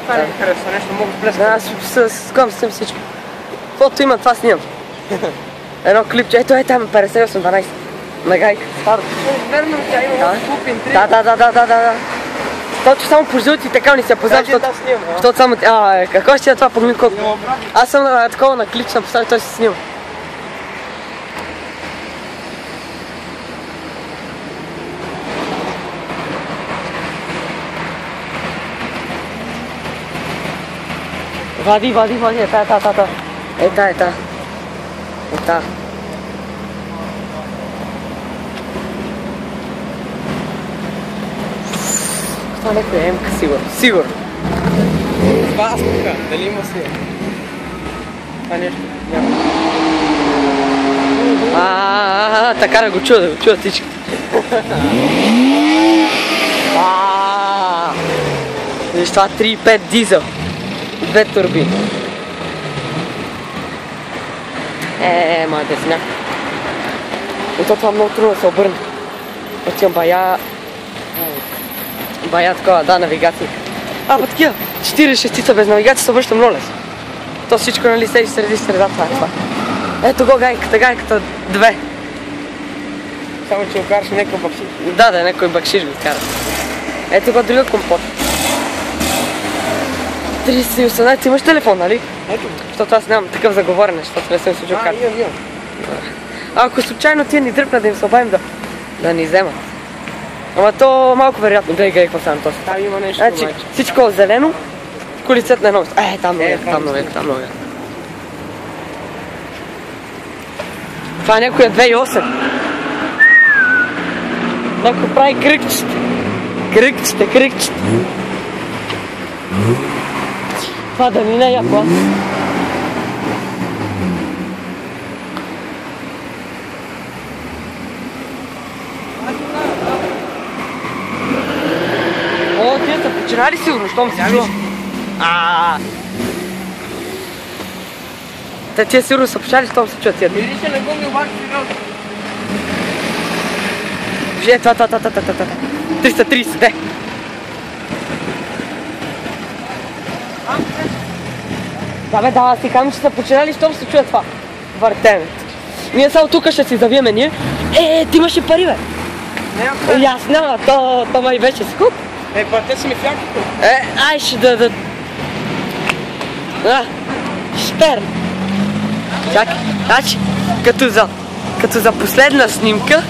Това не ми харесва, нещо много блескаво. Аз с ком съм всичко. Каквото има, това снимам. Едно клипче, ето е там 58-12. На гайка, старо. Верно, тя има много клуб интриги. Да. Защото само по жълтите кални се познавам, защото само... какво ще е това погни колко? Аз съм такова на клип, съм поставил, той се снима. Вади, е та. Това някой е емка, сигурно. Това аз тука, дали има си? Това нещо, няма. Така да го чуят всички. Виж това 3.5 дизел. 2 турбини. Моя десня. И това много трудно да се обърне. Отивам бая такова, да, навигация. Такива, 4-6 без навигация се обръща много лесно. То всичко нали седи среди среда, това. Ето го гайката 2. Само че окараш някой бакшиш. Да, някой бакшиш го кара. Ето го друга компот. 3018, имаш телефон, нали? Ето. Защото аз нямам такъв заговорене, защото не съм случил карта. Имам. Ако случайно тия ни дръпна да им се обавим да ни вземат. Ама то малко вероятно, гледай какво стана този. Там има нещо. Значи всичко зелено, колицето на едно место. Там много е. Това някой е 2008. Някой прави кръгчета. Това да мине яко. Тия са починали сигурно, щом си чува. Тия сигурно са починали, щом се чуят тия. Мирише на гуми, обаче Вие, това. 330, де. Да, аз ти казвам, че са починали, щом се чуят това. Въртенето. Ние само тук ще си завиеме ние. Ти имаш и пари, бе. Не, аз няма, то май беше скуп. Те си ми фляките. Ще да... Шпер. Чакай, като за последна снимка,